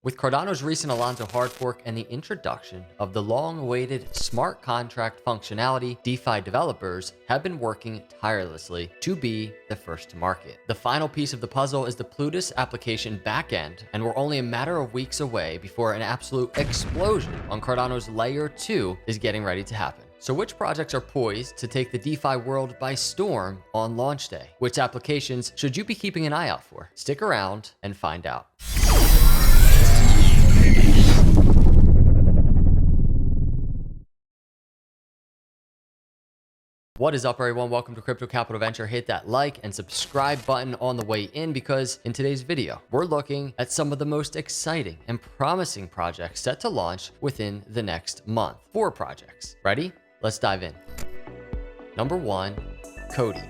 With Cardano's recent Alonzo hard fork and the introduction of the long-awaited smart contract functionality, DeFi developers have been working tirelessly to be the first to market. The final piece of the puzzle is the Plutus application backend, and we're only a matter of weeks away before an absolute explosion on Cardano's Layer 2 is getting ready to happen. So which projects are poised to take the DeFi world by storm on launch day? Which applications should you be keeping an eye out for? Stick around and find out. What is up, everyone? Welcome to Crypto Capital Venture. Hit that like and subscribe button on the way in, because in today's video, we're looking at some of the most exciting and promising projects set to launch within the next month. 4 projects. Ready? Let's dive in. Number 1, Coti.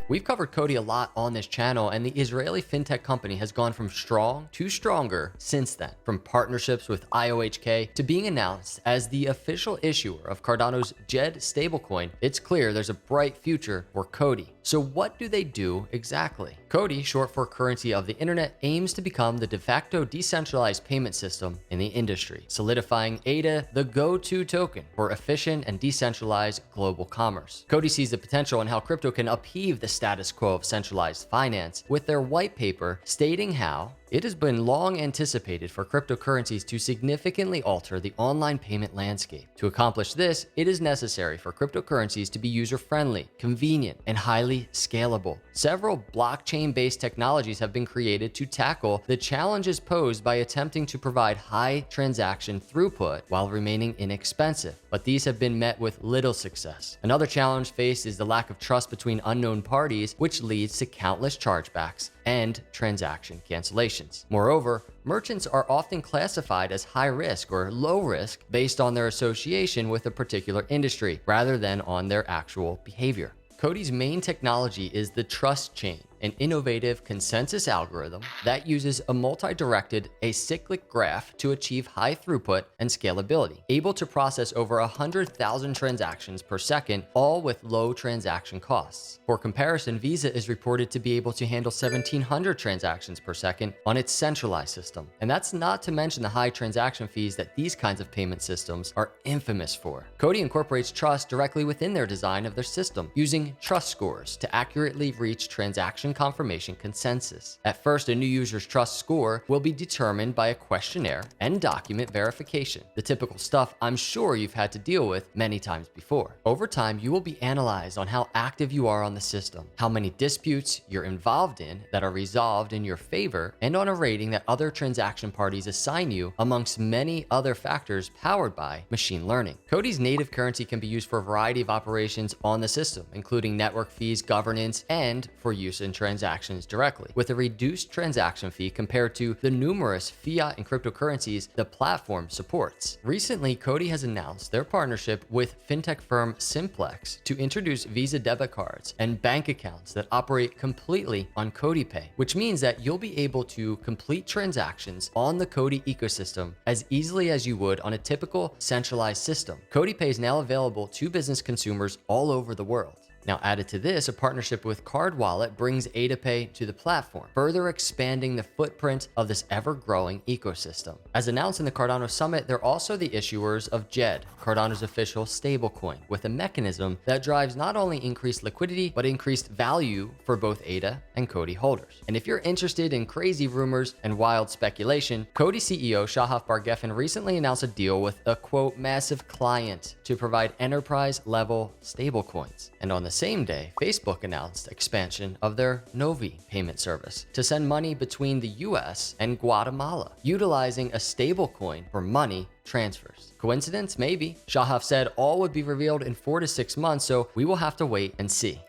We've covered Coti a lot on this channel, and the Israeli fintech company has gone from strong to stronger since then. From partnerships with IOHK to being announced as the official issuer of Cardano's JED stablecoin, it's clear there's a bright future for Coti. So what do they do exactly? Coti, short for currency of the internet, aims to become the de facto decentralized payment system in the industry, solidifying ADA the go-to token for efficient and decentralized global commerce. Coti sees the potential in how crypto can upheave the status quo of centralized finance, with their white paper stating how it has been long anticipated for cryptocurrencies to significantly alter the online payment landscape. To accomplish this, it is necessary for cryptocurrencies to be user-friendly, convenient, and highly scalable. Several blockchain-based technologies have been created to tackle the challenges posed by attempting to provide high transaction throughput while remaining inexpensive, but these have been met with little success. Another challenge faced is the lack of trust between unknown parties, which leads to countless chargebacks and transaction cancellations. Moreover, merchants are often classified as high risk or low risk based on their association with a particular industry rather than on their actual behavior. Coti's main technology is the trust chain, an innovative consensus algorithm that uses a multi-directed acyclic graph to achieve high throughput and scalability, able to process over 100,000 transactions per second, all with low transaction costs. For comparison, Visa is reported to be able to handle 1,700 transactions per second on its centralized system. And that's not to mention the high transaction fees that these kinds of payment systems are infamous for. Coti incorporates trust directly within their design of their system, using trust scores to accurately reach transaction confirmation consensus. At first, a new user's trust score will be determined by a questionnaire and document verification, the typical stuff I'm sure you've had to deal with many times before. Over time, you will be analyzed on how active you are on the system, how many disputes you're involved in that are resolved in your favor, and on a rating that other transaction parties assign you, amongst many other factors powered by machine learning. Coti's native currency can be used for a variety of operations on the system, including network fees, governance, and for use in transactions directly, with a reduced transaction fee compared to the numerous fiat and cryptocurrencies the platform supports. Recently, Coti has announced their partnership with fintech firm Simplex to introduce Visa debit cards and bank accounts that operate completely on Coti Pay, which means that you'll be able to complete transactions on the Coti ecosystem as easily as you would on a typical centralized system. Coti Pay is now available to business consumers all over the world. Now, added to this, a partnership with Card Wallet brings AdaPay to the platform, further expanding the footprint of this ever-growing ecosystem. As announced in the Cardano Summit, they're also the issuers of JED, Cardano's official stablecoin, with a mechanism that drives not only increased liquidity, but increased value for both ADA and Coti holders. And if you're interested in crazy rumors and wild speculation, Coti CEO Shahaf Bar-Geffen recently announced a deal with a, quote, massive client to provide enterprise-level stablecoins. And on the same day, Facebook announced expansion of their Novi payment service to send money between the US and Guatemala, utilizing a stablecoin for money transfers. Coincidence? Maybe. Shahaf said all would be revealed in 4 to 6 months, so we will have to wait and see.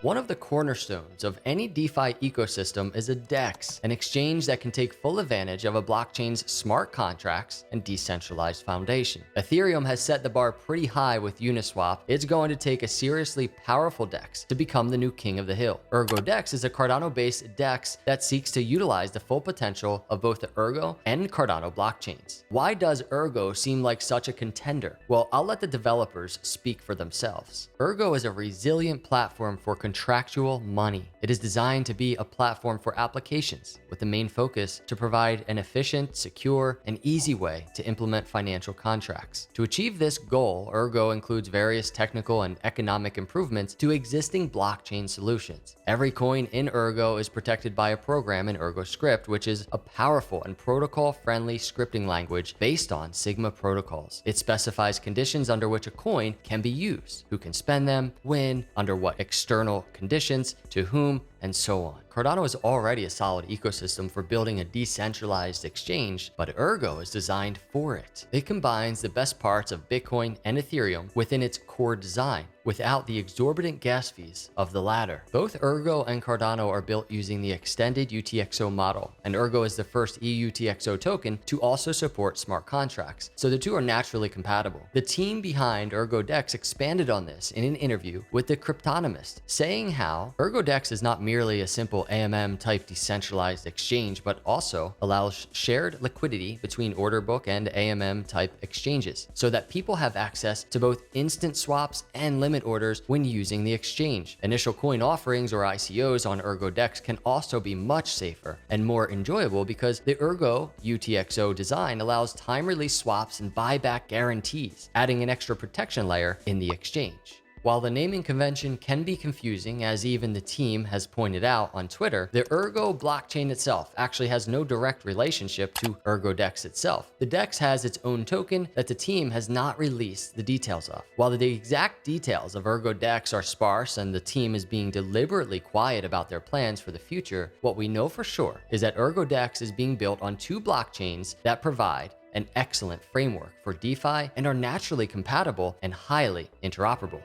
One of the cornerstones of any DeFi ecosystem is a DEX, an exchange that can take full advantage of a blockchain's smart contracts and decentralized foundation. Ethereum has set the bar pretty high with Uniswap. It's going to take a seriously powerful DEX to become the new king of the hill. Ergo DEX is a Cardano-based DEX that seeks to utilize the full potential of both the Ergo and Cardano blockchains. Why does Ergo seem like such a contender? Well, I'll let the developers speak for themselves. Ergo is a resilient platform for contractual money. It is designed to be a platform for applications, with the main focus to provide an efficient, secure, and easy way to implement financial contracts. To achieve this goal, Ergo includes various technical and economic improvements to existing blockchain solutions. Every coin in Ergo is protected by a program in Ergo Script, which is a powerful and protocol-friendly scripting language based on Sigma protocols. It specifies conditions under which a coin can be used, who can spend them, when, under what external conditions, to whom, and so on. Cardano is already a solid ecosystem for building a decentralized exchange, but Ergo is designed for it. It combines the best parts of Bitcoin and Ethereum within its core design, without the exorbitant gas fees of the latter. Both Ergo and Cardano are built using the extended UTXO model, and Ergo is the first EUTXO token to also support smart contracts, so the two are naturally compatible. The team behind ErgoDex expanded on this in an interview with the Cryptonomist, saying how ErgoDex is not merely a simple AMM type decentralized exchange, but also allows shared liquidity between order book and AMM type exchanges, so that people have access to both instant swaps and limit orders when using the exchange. Initial coin offerings, or ICOs, on ErgoDex can also be much safer and more enjoyable because the Ergo UTXO design allows time release swaps and buyback guarantees, adding an extra protection layer in the exchange. While the naming convention can be confusing, as even the team has pointed out on Twitter, the Ergo blockchain itself actually has no direct relationship to ErgoDex itself. The DEX has its own token that the team has not released the details of. While the exact details of ErgoDex are sparse and the team is being deliberately quiet about their plans for the future, what we know for sure is that ErgoDex is being built on two blockchains that provide an excellent framework for DeFi and are naturally compatible and highly interoperable.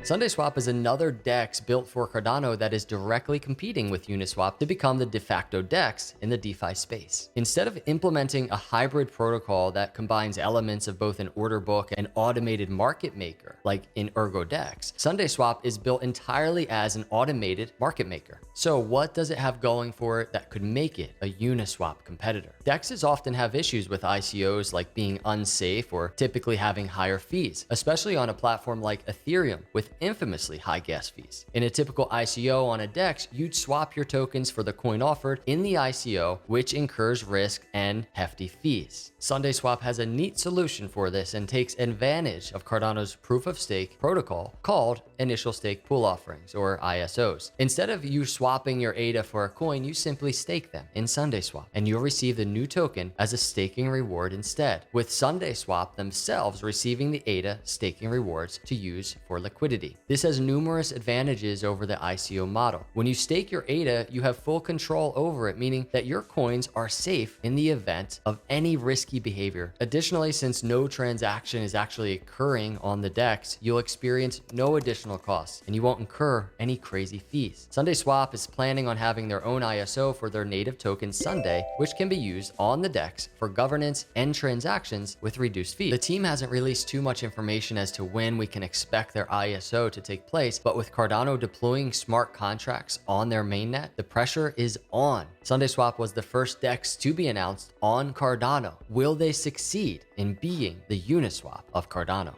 SundaeSwap is another DEX built for Cardano that is directly competing with Uniswap to become the de facto DEX in the DeFi space. Instead of implementing a hybrid protocol that combines elements of both an order book and automated market maker, like in ErgoDex, SundaeSwap is built entirely as an automated market maker. So what does it have going for it that could make it a Uniswap competitor? DEXs often have issues with ICOs, like being unsafe or typically having higher fees, especially on a platform like Ethereum with infamously high gas fees. In a typical ICO on a DEX, you'd swap your tokens for the coin offered in the ICO, which incurs risk and hefty fees. SundaeSwap has a neat solution for this and takes advantage of Cardano's proof of stake protocol called initial stake pool offerings, or ISOs. Instead of you swapping your ADA for a coin, you simply stake them in SundaeSwap, and you'll receive the new token as a staking reward instead, with SundaeSwap themselves receiving the ADA staking rewards to use for liquidity. This has numerous advantages over the ICO model. When you stake your ADA, you have full control over it, meaning that your coins are safe in the event of any risky behavior. Additionally, since no transaction is actually occurring on the DEX, you'll experience no additional costs and you won't incur any crazy fees. SundaeSwap is planning on having their own ISO for their native token Sundae, which can be used on the DEX for governance and transactions with reduced fees. The team hasn't released too much information as to when we can expect their ISO to take place, but with Cardano deploying smart contracts on their mainnet, the pressure is on. SundaeSwap was the first DEX to be announced on Cardano. Will they succeed in being the Uniswap of Cardano?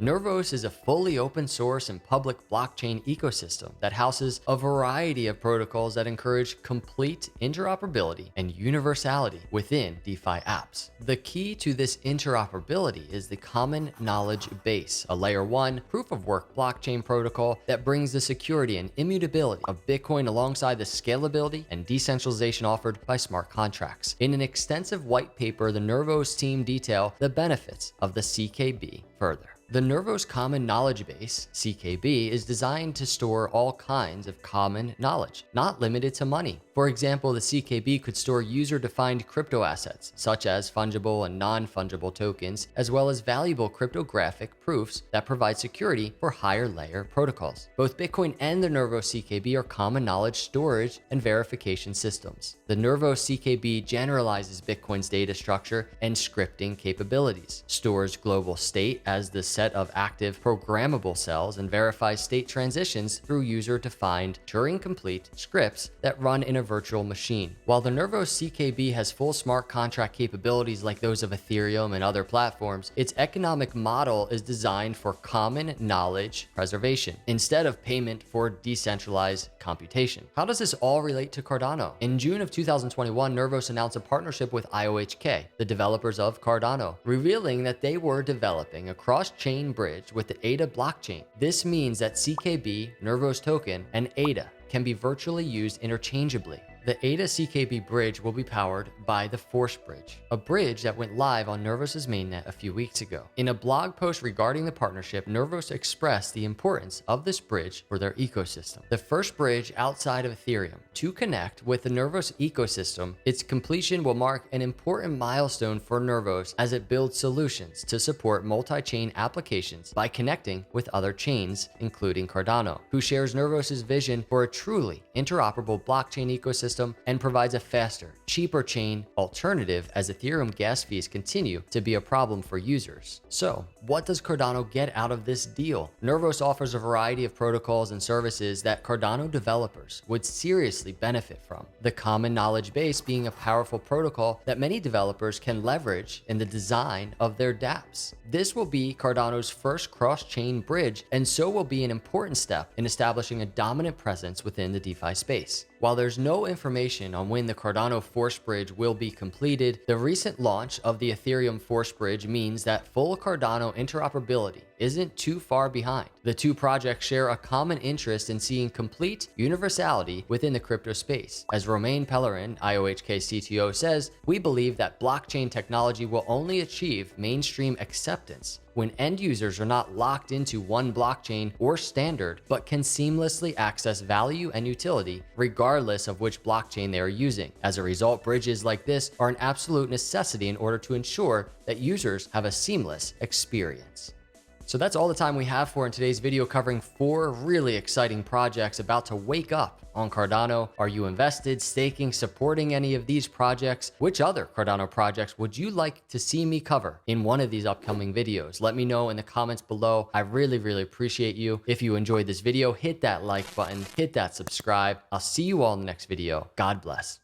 Nervos is a fully open source and public blockchain ecosystem that houses a variety of protocols that encourage complete interoperability and universality within DeFi apps. The key to this interoperability is the common knowledge base, a layer 1 proof of work blockchain protocol that brings the security and immutability of Bitcoin alongside the scalability and decentralization offered by smart contracts. In an extensive white paper, the Nervos team detail the benefits of the CKB further. The Nervos Common Knowledge Base, CKB, is designed to store all kinds of common knowledge, not limited to money. For example, the CKB could store user-defined crypto assets, such as fungible and non-fungible tokens, as well as valuable cryptographic proofs that provide security for higher layer protocols. Both Bitcoin and the Nervos CKB are common knowledge storage and verification systems. The Nervos CKB generalizes Bitcoin's data structure and scripting capabilities, stores global state as the set of active programmable cells and verifies state transitions through user-defined Turing-complete scripts that run in a virtual machine. While the Nervos CKB has full smart contract capabilities like those of Ethereum and other platforms, its economic model is designed for common knowledge preservation instead of payment for decentralized computation. How does this all relate to Cardano? In June of 2021, Nervos announced a partnership with IOHK, the developers of Cardano, revealing that they were developing a cross-chain bridge with the ADA blockchain. This means that CKB, Nervos token, and ADA can be virtually used interchangeably. The ADA CKB bridge will be powered by the Force Bridge, a bridge that went live on Nervos' mainnet a few weeks ago. In a blog post regarding the partnership, Nervos expressed the importance of this bridge for their ecosystem. The first bridge outside of Ethereum to connect with the Nervos ecosystem, its completion will mark an important milestone for Nervos as it builds solutions to support multi-chain applications by connecting with other chains, including Cardano, who shares Nervos' vision for a truly interoperable blockchain ecosystem and provides a faster, cheaper chain alternative as Ethereum gas fees continue to be a problem for users. So, what does Cardano get out of this deal? Nervos offers a variety of protocols and services that Cardano developers would seriously benefit from. The common knowledge base being a powerful protocol that many developers can leverage in the design of their dApps. This will be Cardano's first cross-chain bridge, and so will be an important step in establishing a dominant presence within the DeFi space. While there's no information on when the Cardano Force Bridge will be completed, the recent launch of the Ethereum Force Bridge means that full Cardano interoperability isn't too far behind. The two projects share a common interest in seeing complete universality within the crypto space. As Romain Pellerin, IOHK CTO, says, "We believe that blockchain technology will only achieve mainstream acceptance when end users are not locked into one blockchain or standard, but can seamlessly access value and utility regardless of which blockchain they are using. As a result, bridges like this are an absolute necessity in order to ensure that users have a seamless experience." So that's all the time we have for in today's video, covering 4 really exciting projects about to wake up on Cardano. Are you invested, staking, supporting any of these projects? Which other Cardano projects would you like to see me cover in one of these upcoming videos? Let me know in the comments below. I really appreciate you. If you enjoyed this video, hit that like button, hit that subscribe. I'll see you all in the next video. God bless.